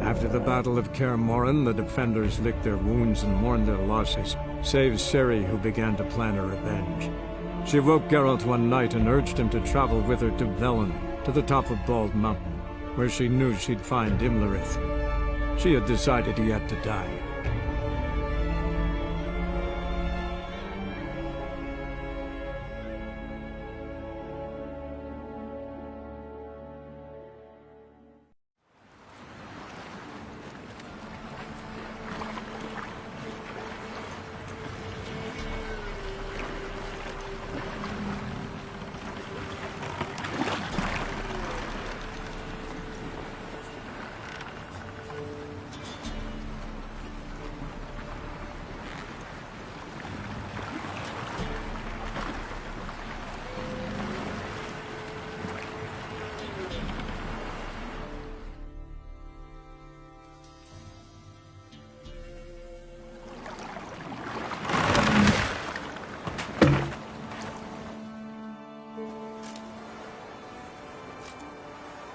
After the Battle of Kaer Morhen, the defenders licked their wounds and mourned their losses, save Ciri, who began to plan her revenge. She woke Geralt one night and urged him to travel with her to Velen, to the top of Bald Mountain, where she knew she'd find Imlerith. She had decided he had to die.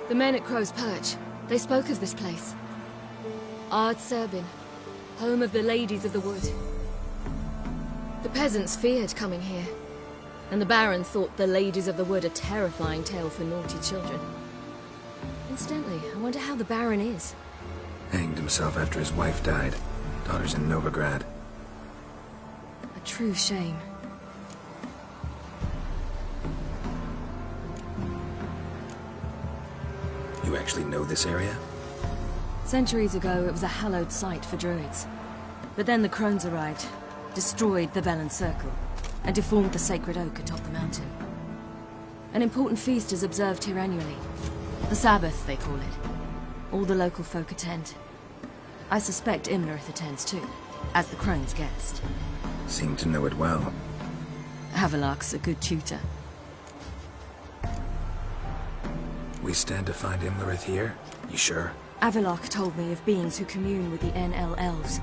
The men at Crow's Perch, they spoke of this place. Ard Serbin, home of the Ladies of the Wood. The peasants feared coming here, and the Baron thought the Ladies of the Wood a terrifying tale for naughty children. Incidentally, I wonder how the Baron is. Hanged himself after his wife died. Daughter's in Novigrad. A true shame. You actually know this area? Centuries ago, it was a hallowed site for druids. But then the crones arrived, destroyed the Velen Circle, and deformed the sacred oak atop the mountain. An important feast is observed here annually. The Sabbath, they call it. All the local folk attend. I suspect Imlerith attends too, as the crone's guest. Seem to know it well. Havelark's a good tutor. We stand to find Imlerith here? You sure? Avilark told me of beings who commune with the NL elves.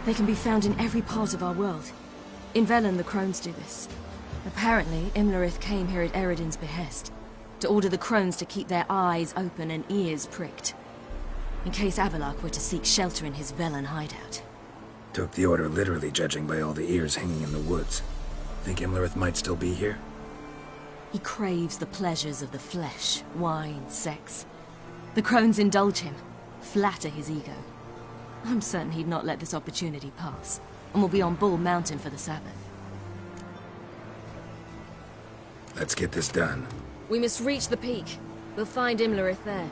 They can be found in every part of our world. In Velen, the crones do this. Apparently, Imlerith came here at Eredin's behest, to order the crones to keep their eyes open and ears pricked, in case Avilark were to seek shelter in his Velen hideout. Took the order literally, judging by all the ears hanging in the woods. Think Imlerith might still be here? He craves the pleasures of the flesh, wine, sex. The crones indulge him, flatter his ego. I'm certain he'd not let this opportunity pass, and will be on Bull Mountain for the Sabbath. Let's get this done. We must reach the peak. We'll find Imlerith there.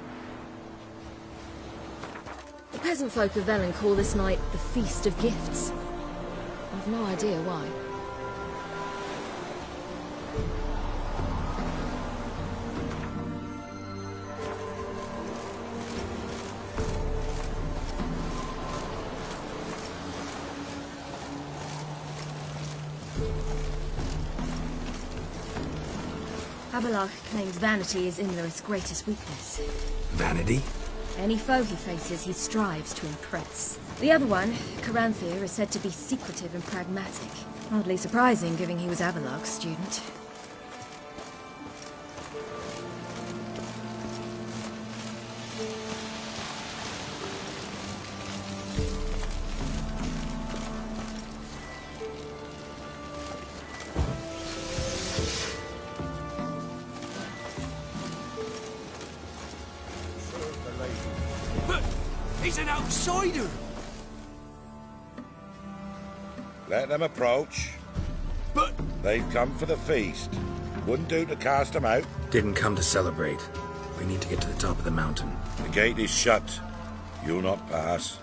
The peasant folk of Velen call this night the Feast of Gifts. I've no idea why. Avilark claims vanity is Imlerith's greatest weakness. Vanity? Any foe he faces, he strives to impress. The other one, Caranthir, is said to be secretive and pragmatic. Hardly surprising, given he was Avilark's student. He's an outsider! Let them approach. But... They've come for the feast. Wouldn't do to cast them out. Didn't come to celebrate. We need to get to the top of the mountain. The gate is shut. You'll not pass.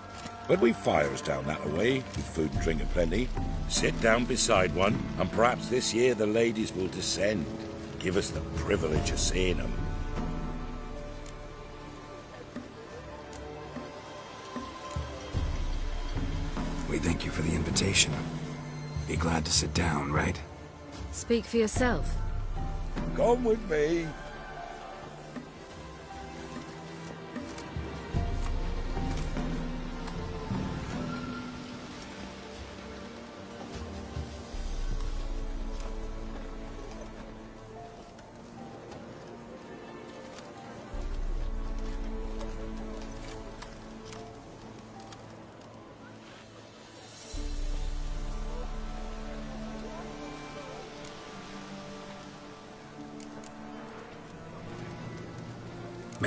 But we've fires down that way, with food and drink aplenty. Sit down beside one, and perhaps this year the ladies will descend. Give us the privilege of seeing them. We thank you for the invitation. Be glad to sit down, right? Speak for yourself. Come with me.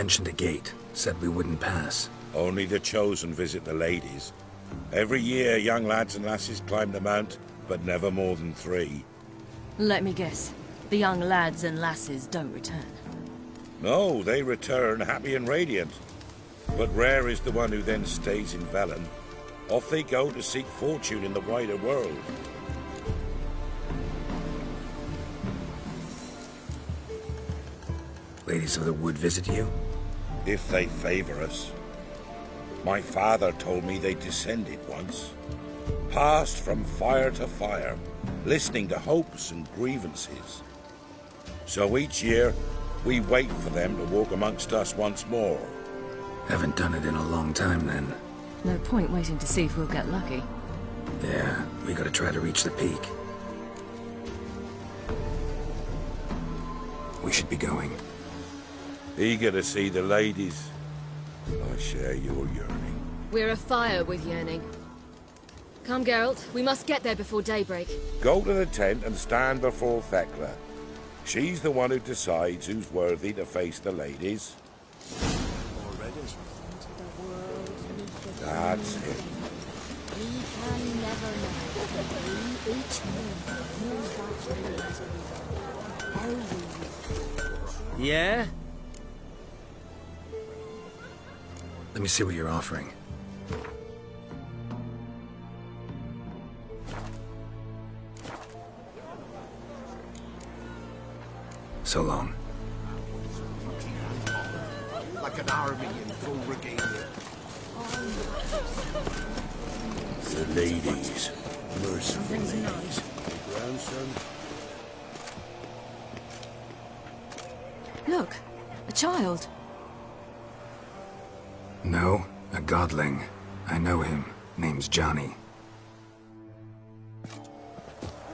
Mentioned a gate. Said we wouldn't pass. Only the chosen visit the ladies. Every year, young lads and lasses climb the mount, but never more than 3. Let me guess. The young lads and lasses don't return. No, they return happy and radiant. But rare is the one who then stays in Velen. Off they go to seek fortune in the wider world. Ladies of the Wood visit you? If they favor us. My father told me they descended once. Passed from fire to fire, listening to hopes and grievances. So each year, we wait for them to walk amongst us once more. Haven't done it in a long time, then. No point waiting to see if we'll get lucky. Yeah, we gotta try to reach the peak. We should be going. Eager to see the ladies. I share your yearning. We're afire with yearning. Come, Geralt. We must get there before daybreak. Go to the tent and stand before Thekla. She's the one who decides who's worthy to face the ladies. That's it. Yeah? Let me see what you're offering. So long. Like an army in full regalia. The ladies. Merciful ladies. Grandson. Look, a child. No, a godling. I know him. Name's Johnny.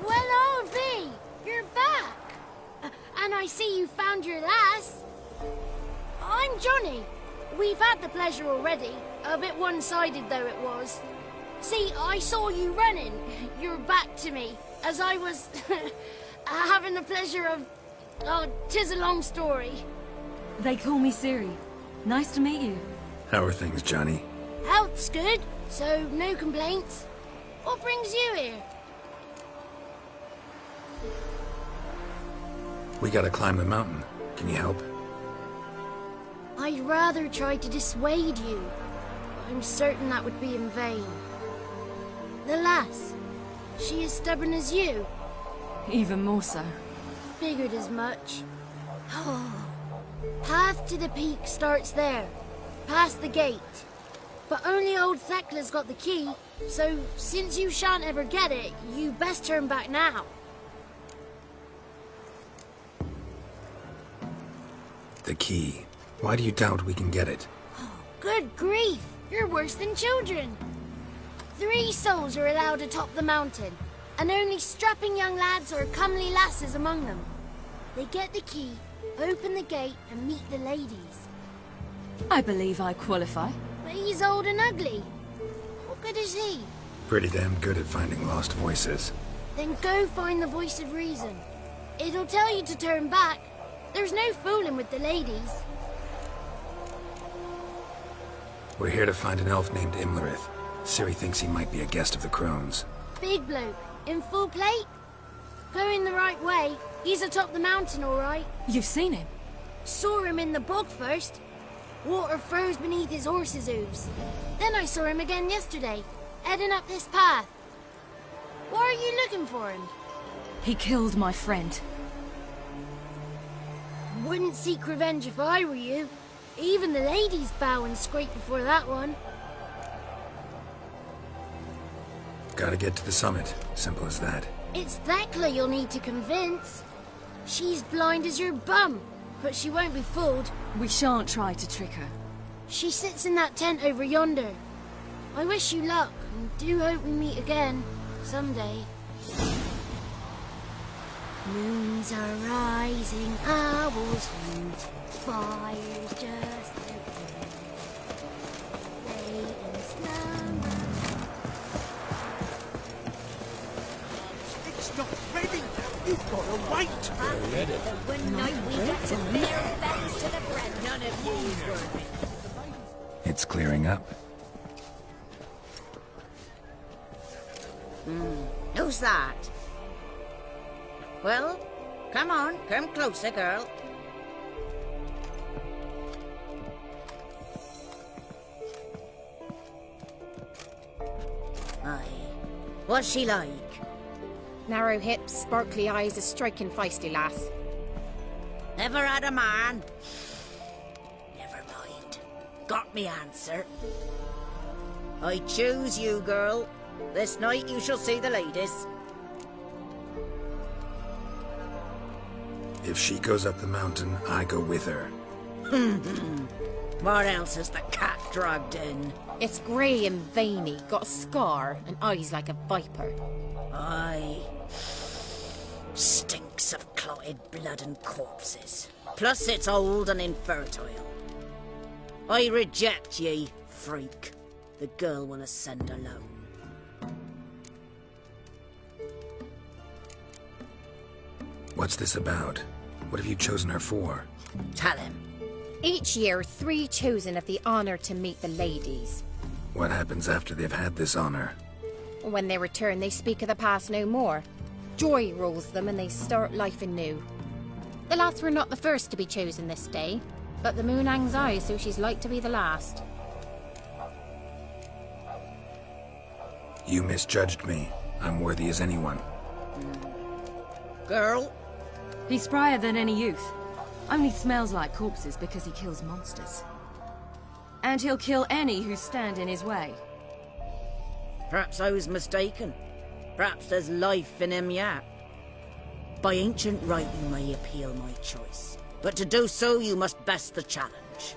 Well, old B, you're back. And I see you found your lass. I'm Johnny. We've had the pleasure already. A bit one-sided though it was. See, I saw you running. Your back to me. As I was having the pleasure of... Oh, 'tis a long story. They call me Ciri. Nice to meet you. How are things, Johnny? Health's good, so no complaints. What brings you here? We gotta climb the mountain. Can you help? I'd rather try to dissuade you. I'm certain that would be in vain. The lass, she as stubborn as you. Even more so. Figured as much. Path to the peak starts there, past the gate. But only old Thekla's got the key, so since you shan't ever get it, you best turn back now. The key. Why do you doubt we can get it? Good grief, you're worse than children. 3 souls are allowed atop the mountain, and only strapping young lads or comely lasses among them. They get the key, open the gate, and meet the ladies. I believe I qualify. But he's old and ugly. What good is he? Pretty damn good at finding lost voices. Then go find the voice of reason. It'll tell you to turn back. There's no fooling with the ladies. We're here to find an elf named Imlerith. Ciri thinks he might be a guest of the Crones. Big bloke, in full plate. Going the right way. He's atop the mountain, all right. You've seen him? Saw him in the bog first. Water froze beneath his horse's hooves. Then I saw him again yesterday, heading up this path. Why are you looking for him? He killed my friend. Wouldn't seek revenge if I were you. Even the ladies bow and scrape before that one. Gotta get to the summit. Simple as that. It's Thekla you'll need to convince. She's blind as your bum, but she won't be fooled. We shan't try to trick her. She sits in that tent over yonder. I wish you luck, and do hope we meet again, someday. Moons are rising, owls hoot, fire's just again. Lay in slumber. It's not ready. You've got to wait. One night we get to bear bells to the bread. None of you's worth it. It's clearing up. Who's that? Well, come on, come closer, girl. Aye. What's she like? Narrow hips, sparkly eyes, a striking feisty lass. Never had a man? Never mind. Got me answer. I choose you, girl. This night you shall see the ladies. If she goes up the mountain, I go with her. What else has the cat dragged in? It's grey and veiny, got a scar, and eyes like a viper. Aye. Stinks of clotted blood and corpses. Plus it's old and infertile. I reject ye, freak. The girl will ascend alone. What's this about? What have you chosen her for? Tell him. Each year, 3 chosen of the honour to meet the ladies. What happens after they've had this honor? When they return, they speak of the past no more. Joy rules them and they start life anew. The lads were not the first to be chosen this day, but the moon hangs high, so she's like to be the last. You misjudged me. I'm worthy as anyone. Girl, He's sprier than any youth. Only smells like corpses because he kills monsters. And he'll kill any who stand in his way. perhaps I was mistaken. Perhaps there's life in him yet. By ancient right you may appeal my choice, but to do so you must best the challenge.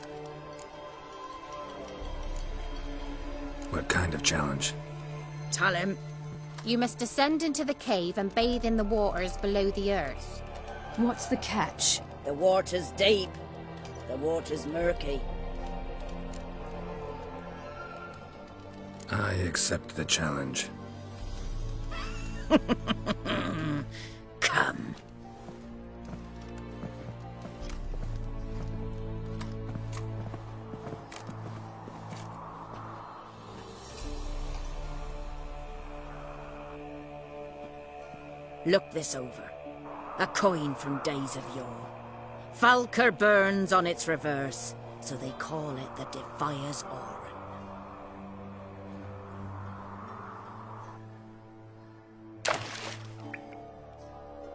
What kind of challenge? Tell him. You must descend into the cave and bathe in the waters below the earth. What's the catch? The water's deep. The water's murky. I accept the challenge. Come. Look this over. A coin from days of yore. Falker burns on its reverse, so they call it the Defier's Oran.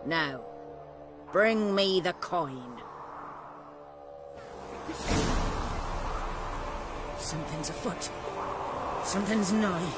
Now, bring me the coin. Something's afoot. Something's nigh.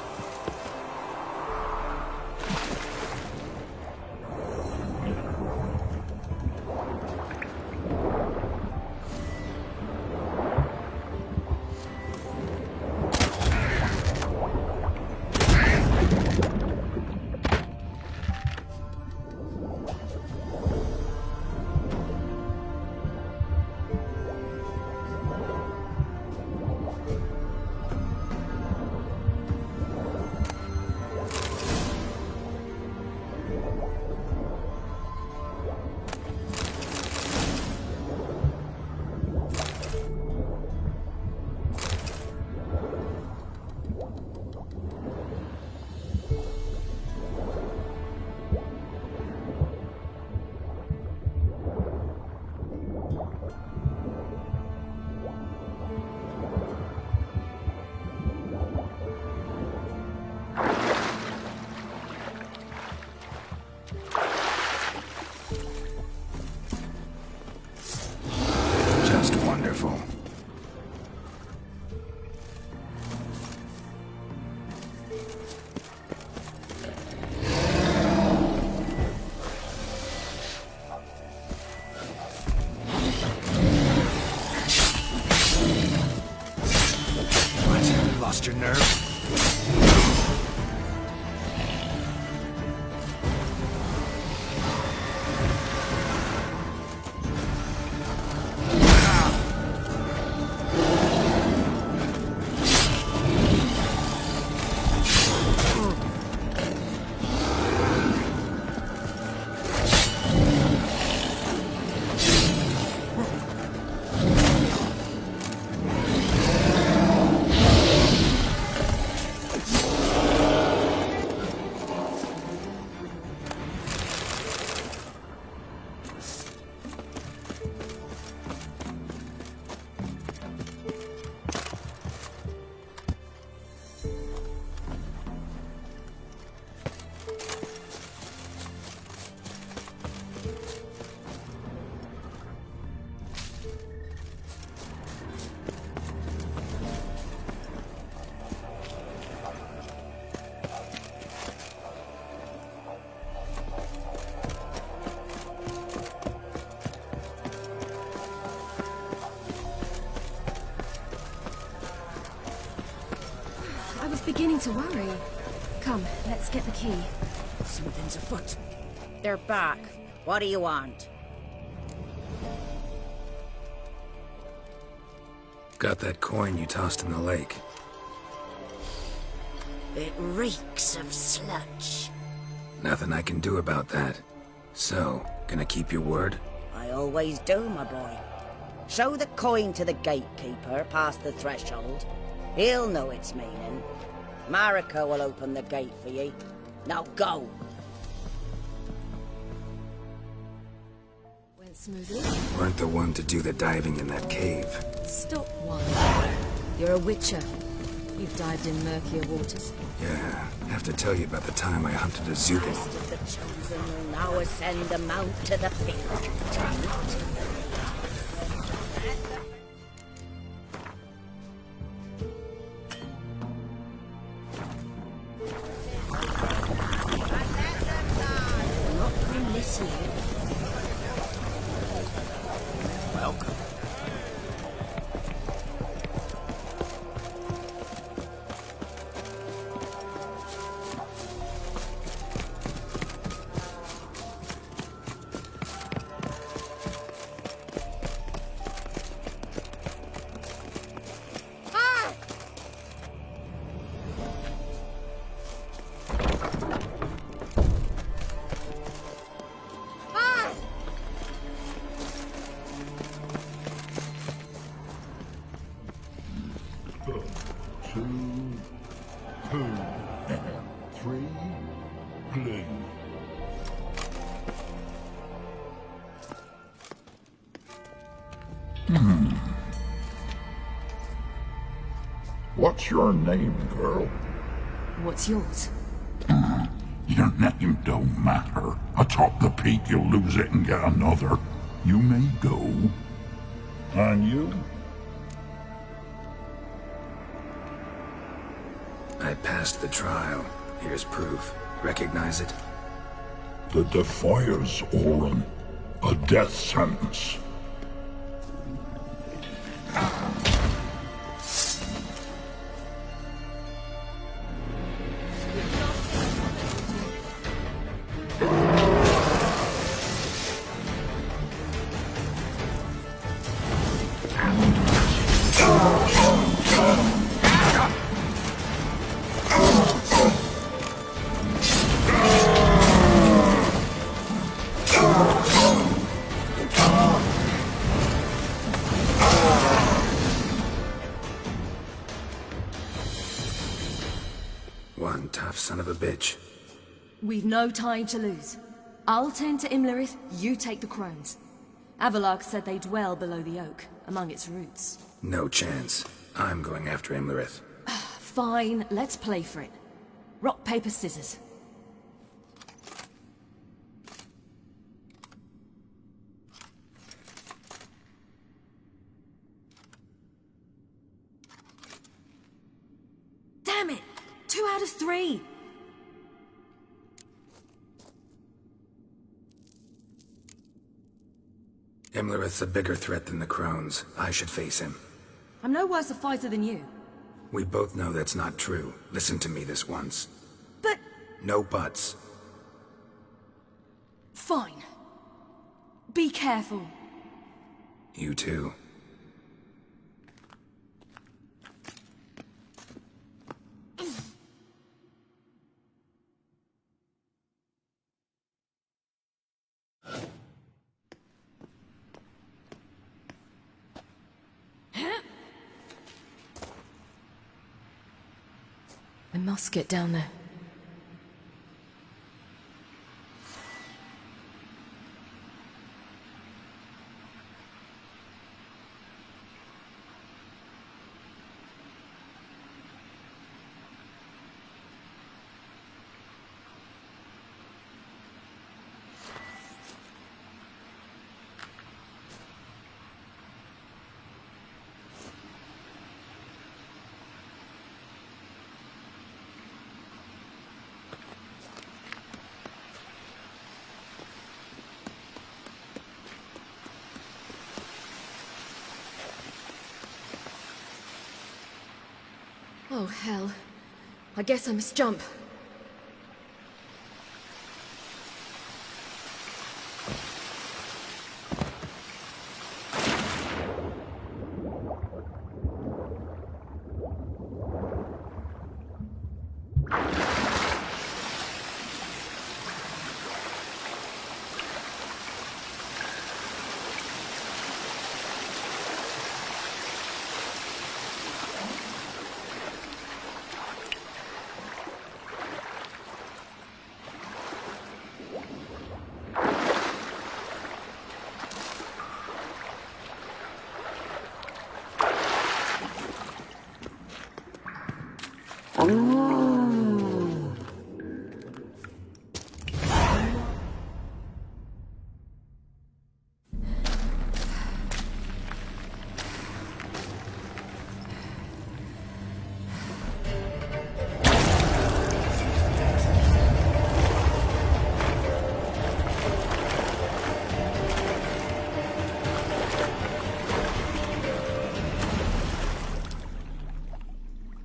Just wonderful. What? Lost your nerve? I was beginning to worry. Come, let's get the key. Something's afoot. They're back. What do you want? Got that coin you tossed in the lake. It reeks of sludge. Nothing I can do about that. So, gonna keep your word? I always do, my boy. Show the coin to the gatekeeper past the threshold. He'll know its meaning. Marika will open the gate for ye. Now go! Went smoothly. Weren't the one to do the diving in that cave. Stop one. You're a witcher. You've dived in murkier waters. Yeah, have to tell you about the time I hunted a zooby. Rest of the chosen will now ascend the mount to the field. Not from this year. Welcome. What's your name, girl? What's yours? Your name don't matter. Atop the peak, you'll lose it and get another. You may go. And you? I passed the trial. Here's proof. Recognize it? The Defier's Orin. A death sentence. One tough son of a bitch. We've no time to lose. I'll tend to Imlerith, you take the crones. Avalark said they dwell below the oak, among its roots. No chance. I'm going after Imlerith. Fine, let's play for it. Rock, paper, scissors. Damn it! 2 out of 3! Imlerith's a bigger threat than the crones. I should face him. I'm no worse a fighter than you. We both know that's not true. Listen to me this once. But... No buts. fine. Be careful. You too. I must get down there. Oh, hell. I guess I must jump.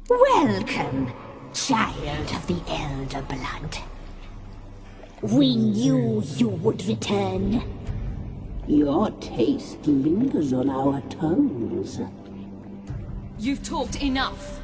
Welcome, child of the Elder Blood. We knew you would return. Your taste lingers on our tongues. You've talked enough.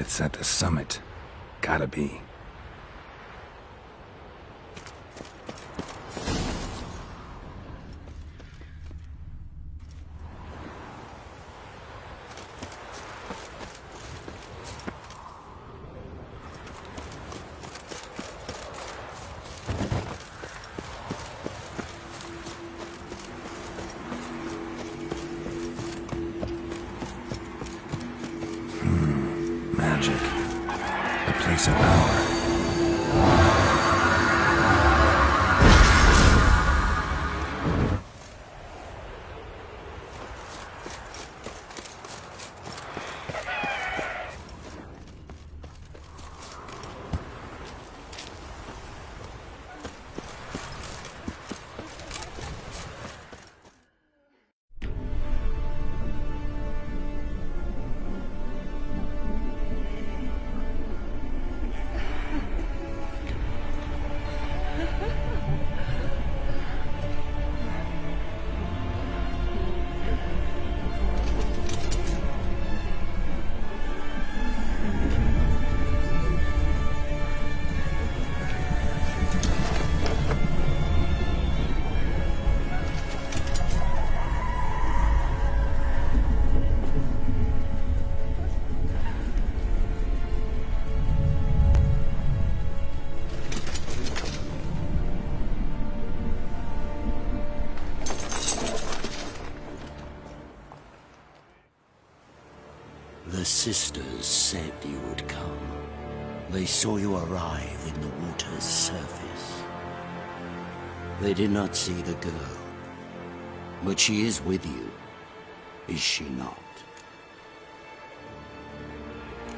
It's at the summit. Gotta be. Magic. A place of power. The sisters said you would come. They saw you arrive in the water's surface. They did not see the girl. But she is with you, is she not?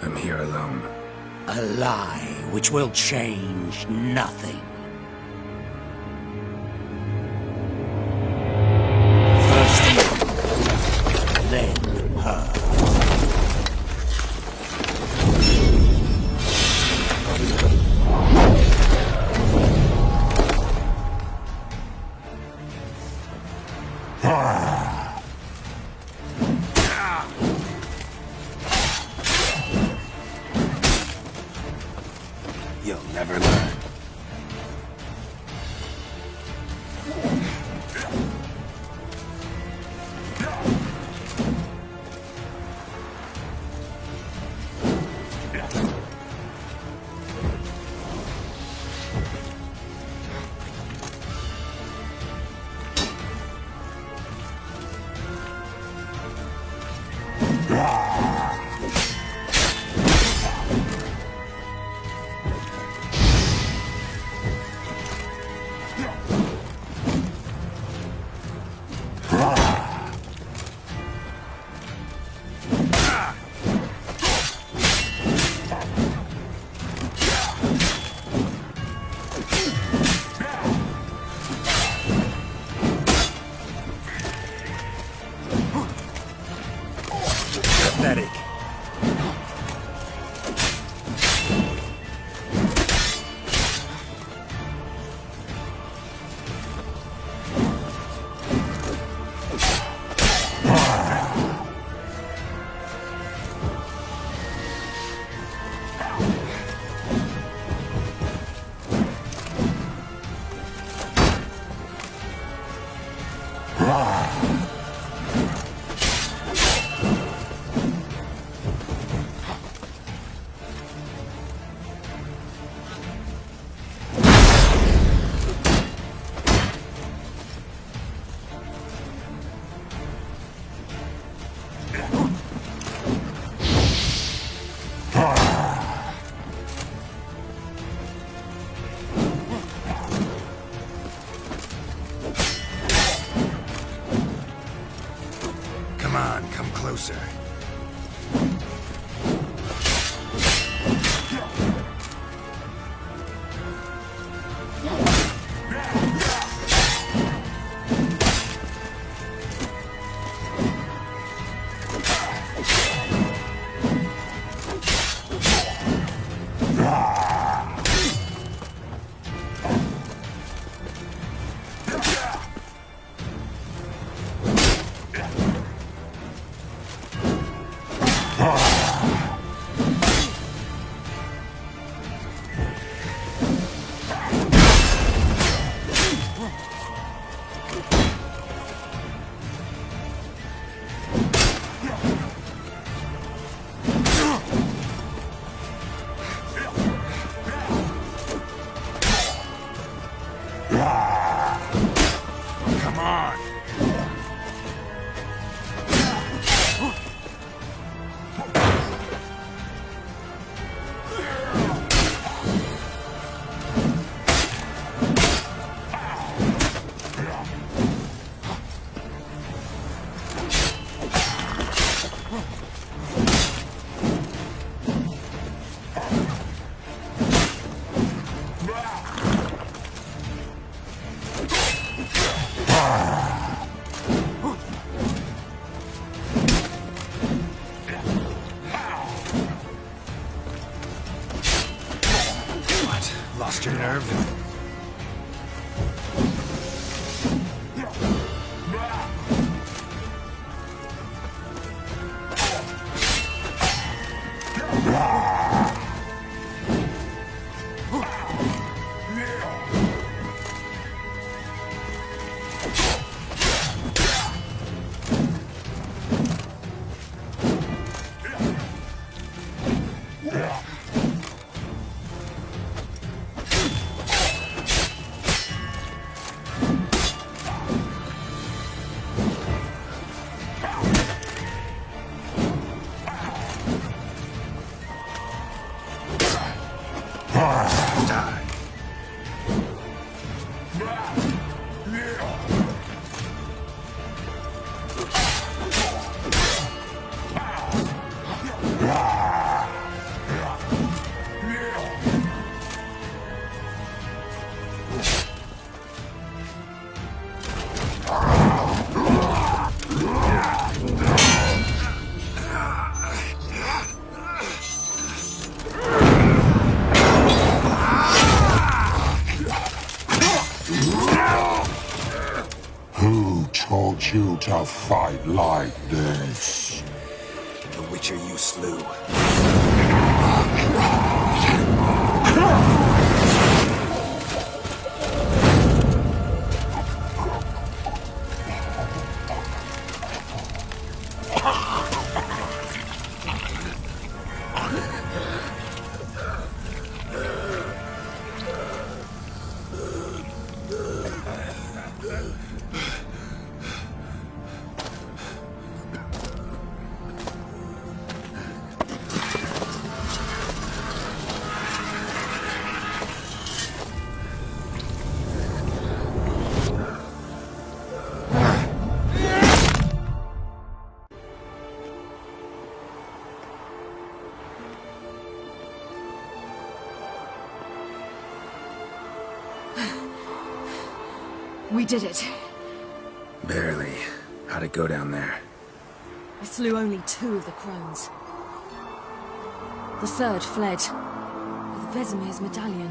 I'm here alone. A lie which will change nothing. First you, then her. You'll never learn. Pathetic. Come on, come closer. taught you to fight like this? The Witcher you slew. We did it. Barely. How'd it go down there? I slew only 2 of the crones. The third fled with Vesemir's medallion,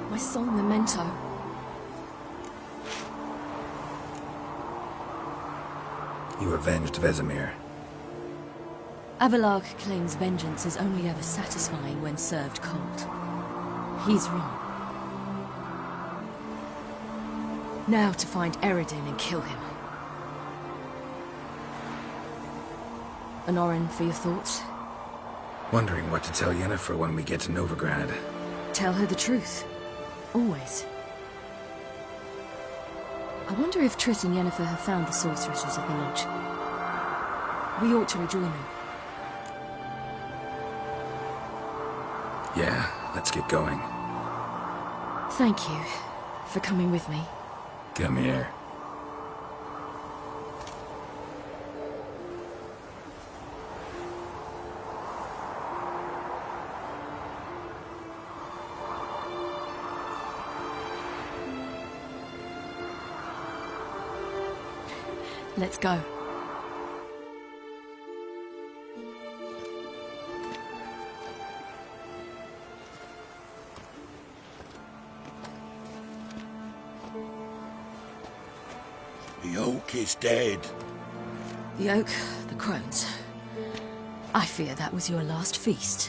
my sole memento. You avenged Vesemir. Abelard claims vengeance is only ever satisfying when served cold. He's wrong. Now to find Eredin and kill him. Honorin, for your thoughts? Wondering what to tell Yennefer when we get to Novigrad. Tell her the truth. Always. I wonder if Triss and Yennefer have found the sorceresses of the Lodge. We ought to rejoin them. Yeah, let's get going. Thank you for coming with me. Come here. Let's go. The oak is dead. The oak, the crones. I fear that was your last feast.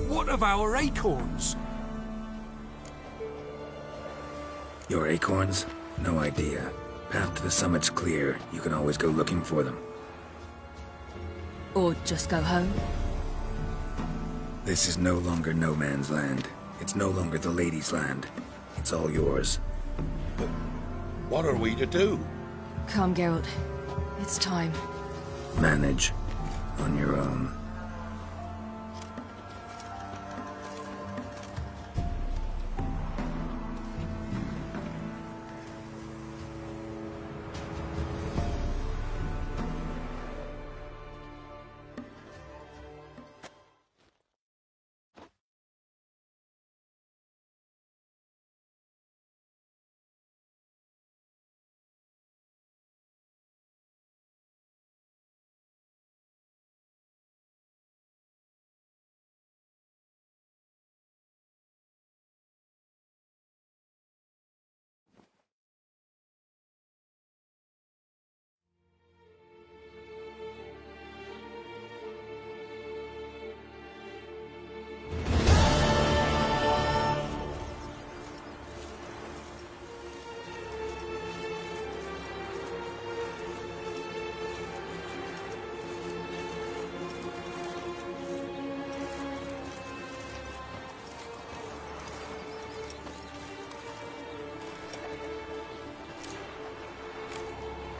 What of our acorns? Your acorns? No idea. Path to the summit's clear. You can always go looking for them. Or just go home. This is no longer no man's land. It's no longer the lady's land. It's all yours. But what are we to do? Come, Geralt. It's time. Manage. On your own.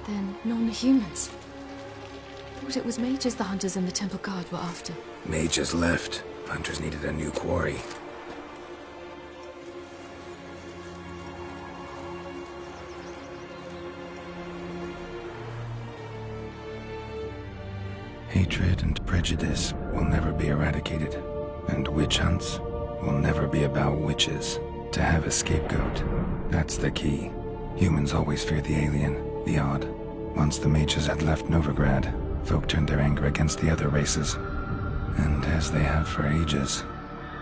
Then non-humans. Thought it was mages the hunters and the temple guard were after. Mages left. Hunters needed a new quarry. Hatred and prejudice will never be eradicated, and witch hunts will never be about witches. To have a scapegoat, that's the key. Humans always fear the alien, the odd. Once the mages had left Novigrad, folk turned their anger against the other races, and as they have for ages,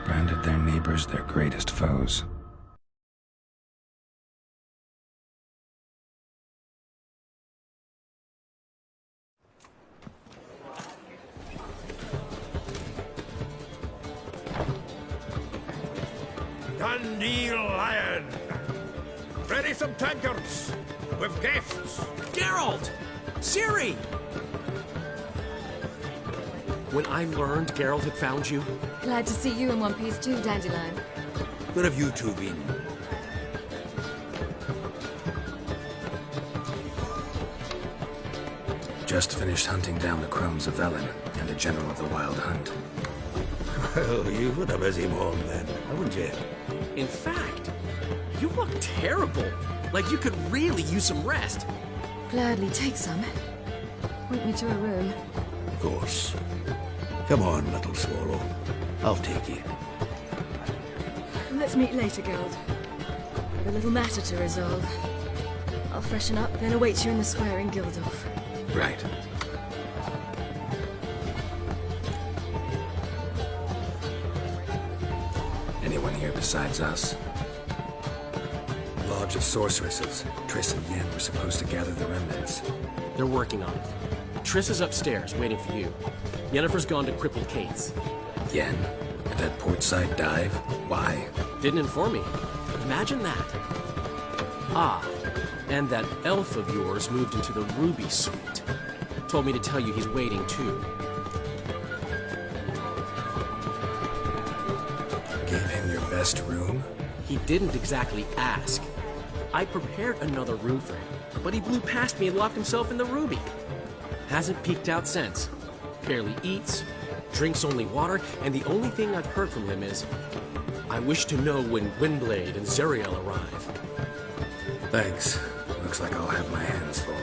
branded their neighbors their greatest foes. Bandy Lion! Ready some tankards! With guests! Geralt! Ciri! When I learned Geralt had found you, Glad to see you in one piece too, Dandelion. Where have you two been? Just finished hunting down the crones of Velen and a general of the Wild Hunt. Well, you've had a busy morning then, haven't you? in fact, you look terrible. Like you could really use some rest. Gladly take some. Point me to a room. Of course. Come on, little swallow. I'll take you. Let's meet later, Geralt. I've a little matter to resolve. I'll freshen up, then await you in the square in Gildorf. Right. Anyone here besides us? Lodge of Sorceresses. Triss and Yen were supposed to gather the remnants. They're working on it. Triss is upstairs, waiting for you. Yennefer's gone to Crippled Kate's. Yen? At that portside dive? Why? Didn't inform me. Imagine that. Ah, and that elf of yours moved into the Ruby Suite. Told me to tell you he's waiting, too. Gave him your best room? He didn't exactly ask. I prepared another room for him, but he blew past me and locked himself in the Ruby. Hasn't peeked out since. Barely eats, drinks only water, and the only thing I've heard from him is, I wish to know when Windblade and Zuriel arrive. Thanks. Looks like I'll have my hands full.